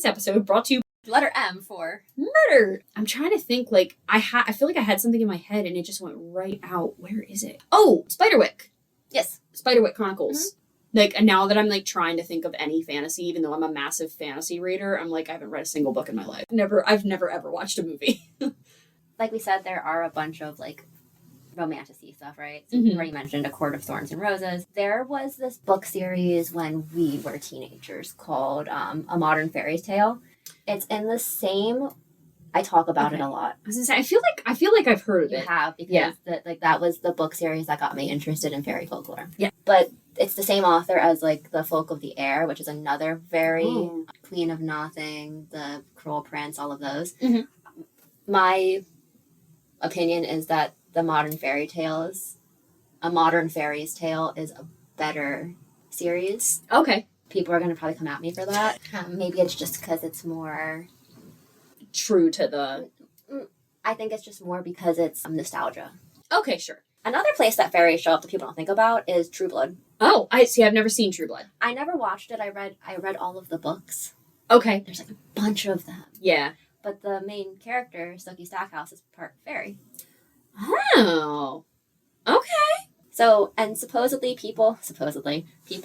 episode brought to you letter M for murder. I'm trying to think. Like I feel like I had something in my head and it just went right out. Where is it? Oh, Spiderwick. Yes, Spiderwick Chronicles. Mm-hmm. Like, and now that I'm, like, trying to think of any fantasy, even though I'm a massive fantasy reader, I'm like, I haven't read a single book in my life. I've never, ever watched a movie. Like we said, there are a bunch of, like, romantasy stuff, right? So you already mentioned A Court of Thorns and Roses. There was this book series when we were teenagers called A Modern Fairy Tale. It's in the same... I talk about it a lot. I was gonna say, I feel like I've heard of it. You have, because that was the book series that got me interested in fairy folklore. Yeah. But it's the same author as, like, The Folk of the Air, which is another very Queen of Nothing, The Cruel Prince, all of those. Mm-hmm. My opinion is that A Modern Fairy's Tale is a better series. Okay. People are going to probably come at me for that. Maybe it's just because it's more... true to the... I think it's just more because it's nostalgia. Okay, sure. Another place that fairies show up that people don't think about is True Blood. Oh, I see. I've never seen True Blood. I never watched it. I read all of the books. Okay. There's like a bunch of them. Yeah. But the main character, Sookie Stackhouse, is part fairy. Oh. Okay. So, and supposedly people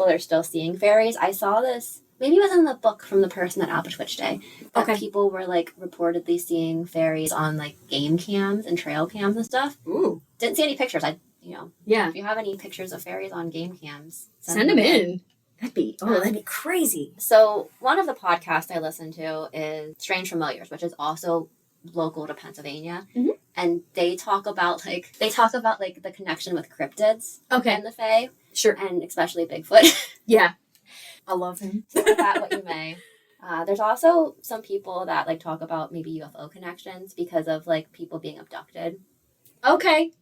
are still seeing fairies. I saw this, maybe it was in the book from the person at Alpha Day, that people were, like, reportedly seeing fairies on, like, game cams and trail cams and stuff. Ooh. Didn't see any pictures. Yeah. If you have any pictures of fairies on game cams, send them in. That'd be crazy. So one of the podcasts I listen to is Strange Familiars, which is also local to Pennsylvania. Mm-hmm. And they talk about the connection with cryptids and the Fae. Sure. And especially Bigfoot. Yeah. I love him. So with that, what you may. There's also some people that, like, talk about maybe UFO connections because of, like, people being abducted. Okay.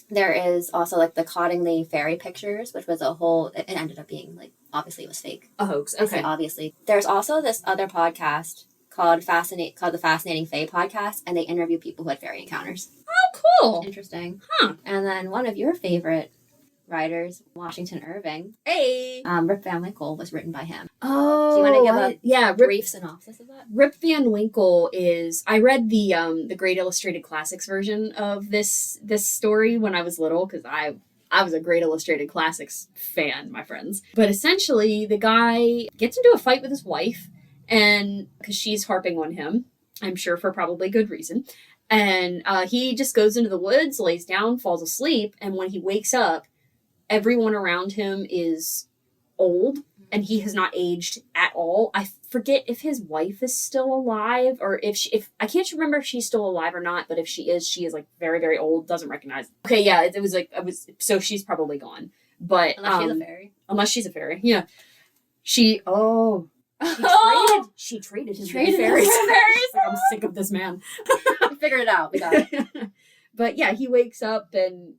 There is also, like, the Cottingley Fairy pictures, which was it ended up being, like, obviously it was fake. A hoax. Okay. Obviously. There's also this other podcast called the Fascinating Fae Podcast, and they interview people who had fairy encounters. Oh, cool. Interesting. Huh. And then one of your favorite writers, Washington Irving. Hey. Rip Van Winkle was written by him. Oh. Do you want to give a brief synopsis of that? Rip Van Winkle is... I read the Great Illustrated Classics version of this story when I was little, because I was a Great Illustrated Classics fan, my friends. But essentially, the guy gets into a fight with his wife, and because she's harping on him, I'm sure for probably good reason. And he just goes into the woods, lays down, falls asleep, and when he wakes up, everyone around him is old, and he has not aged at all. I forget if his wife is still alive, or if I can't remember if she's still alive or not, but if she is like very, very old, doesn't recognize. Okay, yeah, it was like, so she's probably gone. But Unless she's a fairy. Unless she's a fairy, yeah. She traded him to the fairies. Like, I'm sick of this man. We figured it out. We got it. But yeah, he wakes up and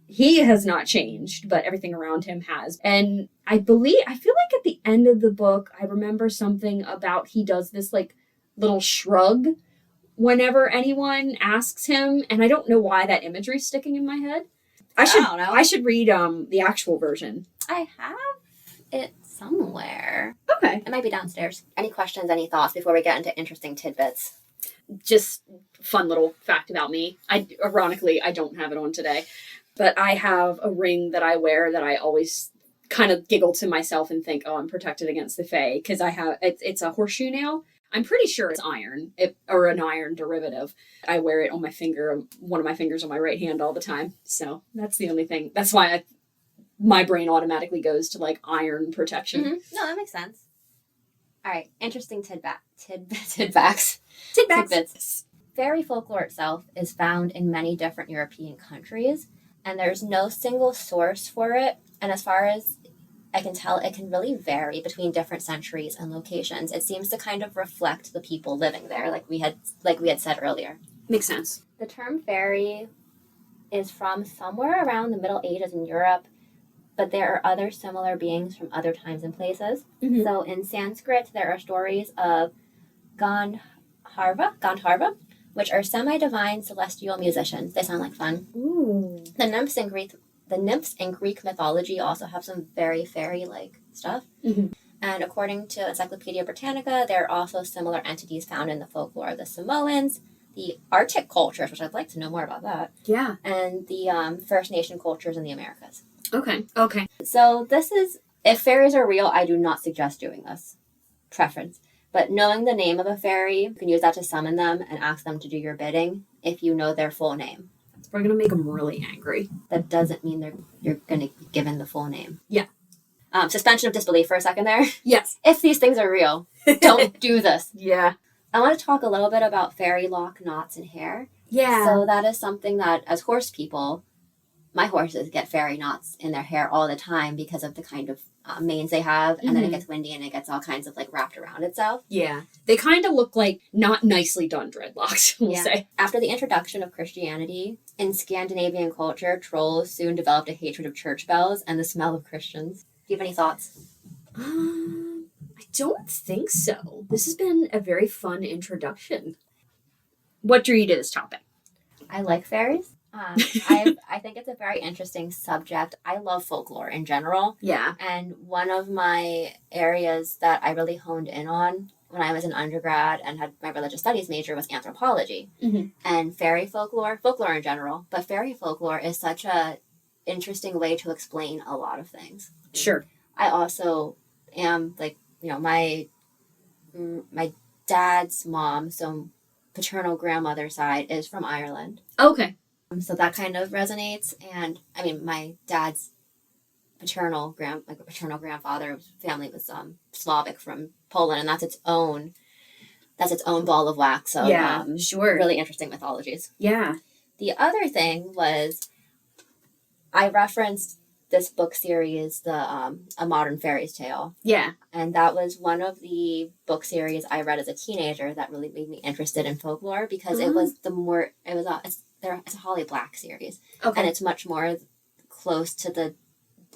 he has not changed, but everything around him has. And I feel like at the end of the book, I remember something about he does this like little shrug whenever anyone asks him. And I don't know why that imagery's sticking in my head. I don't know. I should read the actual version. I have it somewhere. Okay. It might be downstairs. Any questions, any thoughts before we get into interesting tidbits? Just fun little fact about me. Ironically, I don't have it on today, but I have a ring that I wear that I always kind of giggle to myself and think, oh, I'm protected against the Fae, because it's a horseshoe nail. I'm pretty sure it's iron, or an iron derivative. I wear it on my finger, one of my fingers on my right hand all the time. So that's the only thing. That's why my brain automatically goes to like iron protection. Mm-hmm. No, that makes sense. All right, interesting tidbits. Fairy folklore itself is found in many different European countries, and there's no single source for it. And as far as I can tell, it can really vary between different centuries and locations. It seems to kind of reflect the people living there, like we had said earlier. Makes sense. The term fairy is from somewhere around the Middle Ages in Europe, but there are other similar beings from other times and places. Mm-hmm. So in Sanskrit, there are stories of Gandharva, which are semi-divine celestial musicians. They sound like fun. Ooh. The nymphs in Greek mythology also have some very fairy-like stuff. Mm-hmm. And according to Encyclopedia Britannica, there are also similar entities found in the folklore of the Samoans, the Arctic cultures, which I'd like to know more about that. Yeah. And the First Nation cultures in the Americas. Okay. So if fairies are real, I do not suggest doing this. Preference. But knowing the name of a fairy, you can use that to summon them and ask them to do your bidding if you know their full name. We're going to make them really angry. That doesn't mean you're going to be given the full name. Yeah. Suspension of disbelief for a second there. Yes. If these things are real, don't do this. Yeah. I want to talk a little bit about fairy lock knots in hair. Yeah. So that is something that, as horse people, my horses get fairy knots in their hair all the time because of the kind of manes they have, and then it gets windy and it gets all kinds of like wrapped around itself. Yeah. They kind of look like not nicely done dreadlocks, we'll say. After the introduction of Christianity, in Scandinavian culture, trolls soon developed a hatred of church bells and the smell of Christians. Do you have any thoughts? I don't think so. This has been a very fun introduction. What drew you to this topic? I like fairies. I think it's a very interesting subject. I love folklore in general. Yeah. And one of my areas that I really honed in on when I was an undergrad and had my religious studies major was anthropology. Mm-hmm. And fairy folklore in general, but fairy folklore is such a interesting way to explain a lot of things. Sure. I also am my dad's mom, so paternal grandmother side, is from Ireland. Okay. So that kind of resonates. And I mean, my dad's paternal grandfather's family was Slavic from Poland, and that's its own ball of wax. So sure. Really interesting mythologies. Yeah. The other thing was I referenced this book series, A Modern Fairy's Tale. Yeah. And that was one of the book series I read as a teenager that really made me interested in folklore, because it's a Holly Black series. Okay. And it's much more close to the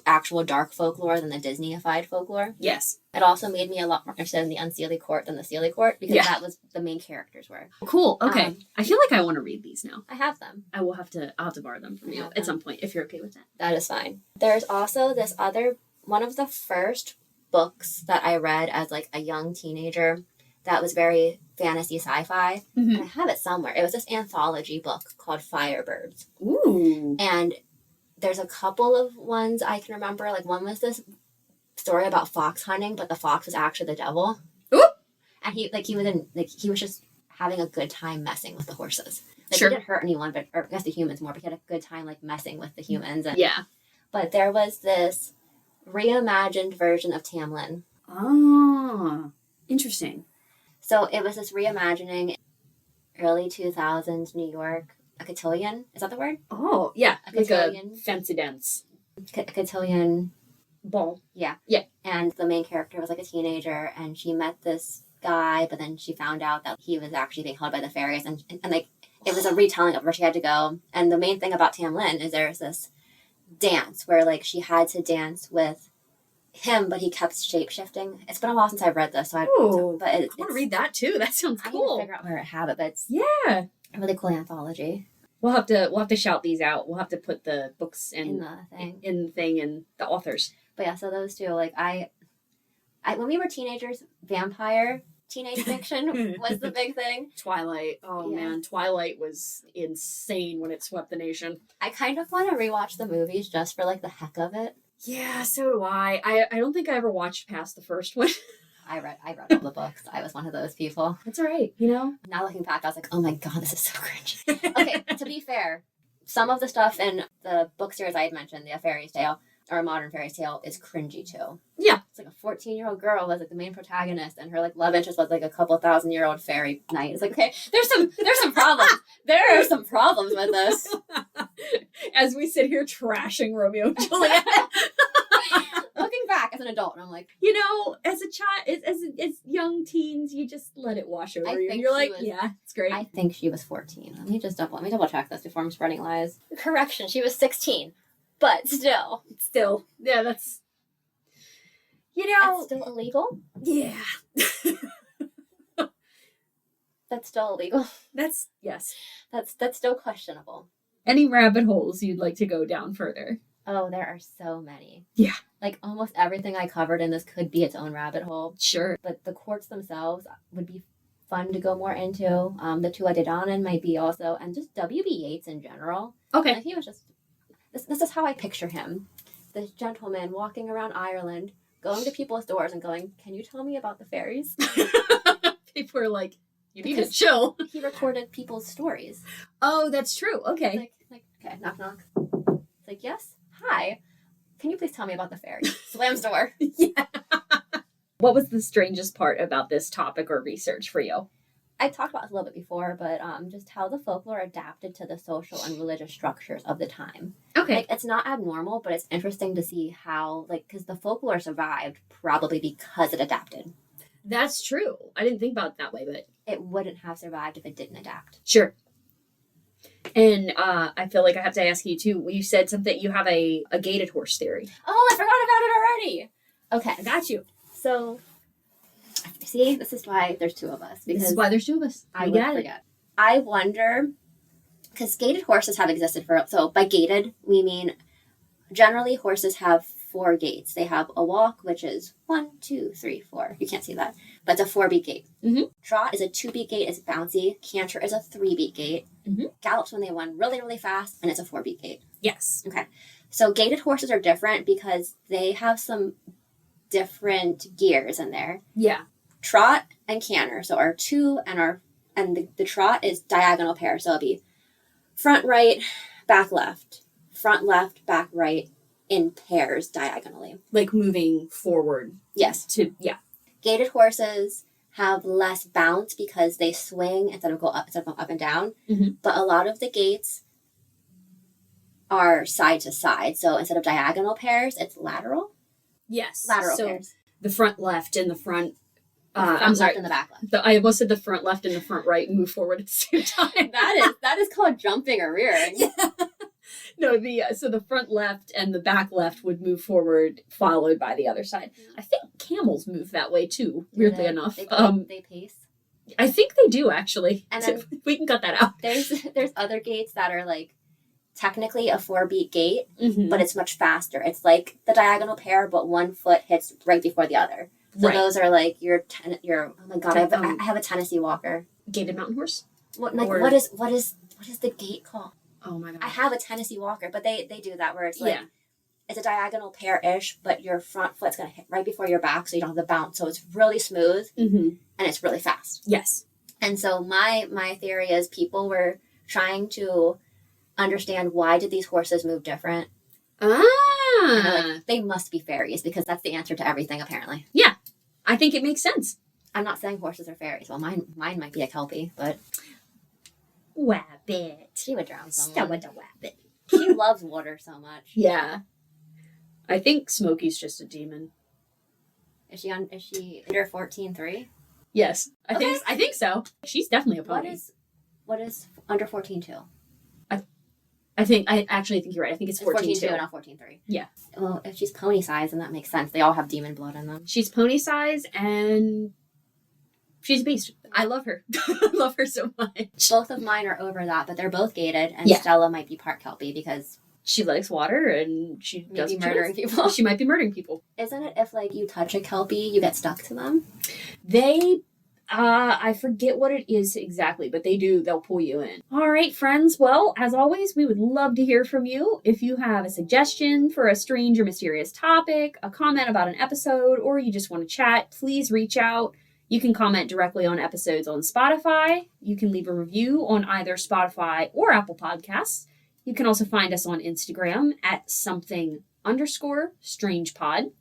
actual dark folklore than the Disney-ified folklore. Yes. It also made me a lot more interested in the Unseelie Court than the Seelie Court, because that was the main characters were. Cool. Okay. I feel like I want to read these now. I have them. I'll have to borrow them from you at some point, if you're okay with that. That is fine. There's also this other, one of the first books that I read as like a young teenager that was very fantasy sci-fi. Mm-hmm. And I have it somewhere. It was this anthology book called Firebirds. Ooh. And there's a couple of ones I can remember. Like, one was this story about fox hunting, but the fox was actually the devil. Ooh. And he was just having a good time messing with the horses. Like, Sure. he didn't hurt anyone, or I guess the humans more, but he had a good time, like, messing with the humans. And, Yeah. But there was this reimagined version of Tamlin. Oh, interesting. So it was this reimagining, early 2000s New York, a cotillion. Is that the word? Oh, yeah. A Like a cotillion. fancy dance. A cotillion. Ball. Yeah. Yeah. And the main character was like a teenager, and she met this guy, but then she found out that he was actually being held by the Faeries, and like, it was a retelling of where she had to go. And the main thing about Tamlin is there's this dance where, like, she had to dance with him, but he kept shape-shifting. It's been a while since I've read this, so I want to read that too. That sounds I need cool. to figure out where I have it, but it's Yeah. a really cool anthology. We'll have to shout these out. We'll have to put the books in the thing. in the thing and the authors. But yeah, so those two, like, I when we were teenagers, vampire teenage fiction was the big thing. Twilight. Oh, Yeah. man. Twilight was insane when it swept the nation. I kind of want to rewatch the movies just for, like, the heck of it. Yeah, so do I. I don't think I ever watched past the first one. I read all the books. I was one of those people. That's all right, you know? Now looking back, I was like, oh my god, this is so cringe. Okay, to be fair, some of the stuff in the book series I had mentioned, the Fairy's Tale, or a modern fairy tale, is cringy too. Yeah. It's like a 14-year-old girl was like the main protagonist, and her, like, love interest was like a couple 1,000-year-old fairy knight. It's like, okay, there's some problems. There are some problems with this. As we sit here trashing Romeo and Juliet. Looking back as an adult, and I'm like, You know, as a child, as young teens, you just let it wash over I you. think You're she like, was- yeah, it's great. I think she was 14. Let me double check this before I'm spreading lies. Correction, she was 16. But still. Still, yeah, that's, you That's know, still illegal? yeah. That's still illegal. That's, yes. That's still questionable. Any rabbit holes you'd like to go down further? Oh, there are so many. Yeah. Like, almost everything I covered in this could be its own rabbit hole. Sure. But the courts themselves would be fun to go more into. The Tua de Danann might be also, and just W.B. Yeats in general. Okay. Like, he was just, this is how I picture him. This gentleman walking around Ireland, going to people's doors and going, can you tell me about the fairies? People are like, you need to Because- chill. He recorded people's stories. Oh, that's true. Okay. Like, okay, knock, knock. It's like, yes, hi. Can you please tell me about the fairies? Slams door. Yeah. What was the strangest part about this topic or research for you? I talked about this a little bit before, but just how the folklore adapted to the social and religious structures of the time. Okay. Like, it's not abnormal, but it's interesting to see how, like, because the folklore survived probably because it adapted. That's true. I didn't think about it that way, but It wouldn't have survived if it didn't adapt. sure. And I feel like I have to ask you too. You said something. You have a gated horse theory. Oh, I forgot about it already. Okay, I got you. so see, this is why there's two of us, because This is why there's two of us. I You would got it. forget. I wonder, because gated horses have existed so by gated, we mean generally horses have 4 gates. They have a walk, which is 1, 2, 3, 4. You can't see that, but it's a 4-beat gate. Mhm. Trot is a 2-beat gate, it's bouncy. Canter is a 3-beat gate. Mhm. Gallops when they run really, really fast, and it's a 4-beat gate. Yes. So gated horses are different because they have some different gears in there. Yeah. Trot and canter, so our 2 and the trot is diagonal pair, so it'll be front right, back left, front left, back right, in pairs diagonally. Like moving forward Yes. to, yeah. Gated horses have less bounce because they swing instead of going up and down. Mhm. But a lot of the gates are side to side, so instead of diagonal pairs, it's lateral. Yes. Lateral so pairs. the front left and the front, The front I'm sorry. left and the back left. I almost said the front left and the front right move forward at the same time. That is called jumping or rearing. Yeah. No, so the front left and the back left would move forward, followed by the other side. I think camels move that way too. Weirdly enough, They pace. I think they do actually. And then- we can cut that out. There's other gates that are like technically a 4-beat gate, Mm-hmm. but it's much faster. It's like the diagonal pair, but one foot hits right before the other. So Right. those are like your oh my god, I have a Tennessee Walker. Gated mountain horse. What Or- what is the gate called? Oh my god. I have a Tennessee Walker, but they do that where it's like Yeah. it's a diagonal pair-ish, but your front foot's gonna hit right before your back, so you don't have the bounce. So it's really smooth Mm-hmm. and it's really fast. Yes. And so my theory is people were trying to understand why did these horses move different. And they're like, they must be fairies because that's the answer to everything, apparently. Yeah, I think it makes sense. I'm not saying horses are fairies. Well, mine might be a kelpie, but Wabbit. she would drown someone. Wabbit. She loves water so much. Yeah. I think Smokey's just a demon. Is she under 14.3? Yes, I think so. She's definitely a pony. What is under 14.2? I actually think you're right. I think it's 14.2. 14.2, not 14.3. Yeah. Well, if she's pony size, then that makes sense. They all have demon blood in them. She's pony size and she's a beast. I love her. I love her so much. Both of mine are over that, but they're both gated, and Yeah. Stella might be part kelpie because she likes water and she does murdering people. She might be murdering people. Isn't it if like you touch a kelpie, you get stuck to them? They, I forget what it is exactly, but they'll pull you in. All right, friends. Well, as always, we would love to hear from you. If you have a suggestion for a strange or mysterious topic, a comment about an episode, or you just want to chat, please reach out. You can comment directly on episodes on Spotify. You can leave a review on either Spotify or Apple Podcasts. You can also find us on Instagram at something_strangepod.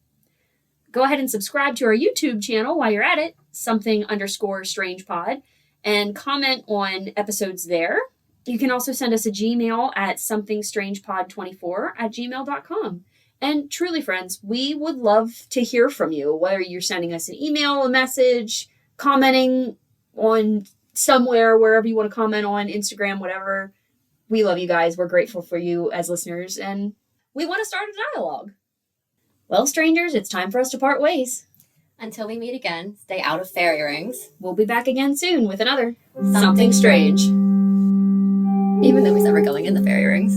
Go ahead and subscribe to our YouTube channel while you're at it, something_strangepod, and comment on episodes there. You can also send us a Gmail at somethingstrangepod24@gmail.com. And truly, friends, we would love to hear from you, whether you're sending us an email, a message, commenting on somewhere, wherever you want to comment on, Instagram, whatever. We love you guys. We're grateful for you as listeners, and we want to start a dialogue. Well, strangers, it's time for us to part ways. Until we meet again, stay out of fairy rings. We'll be back again soon with another Something Strange. Even though we said we're going in the fairy rings.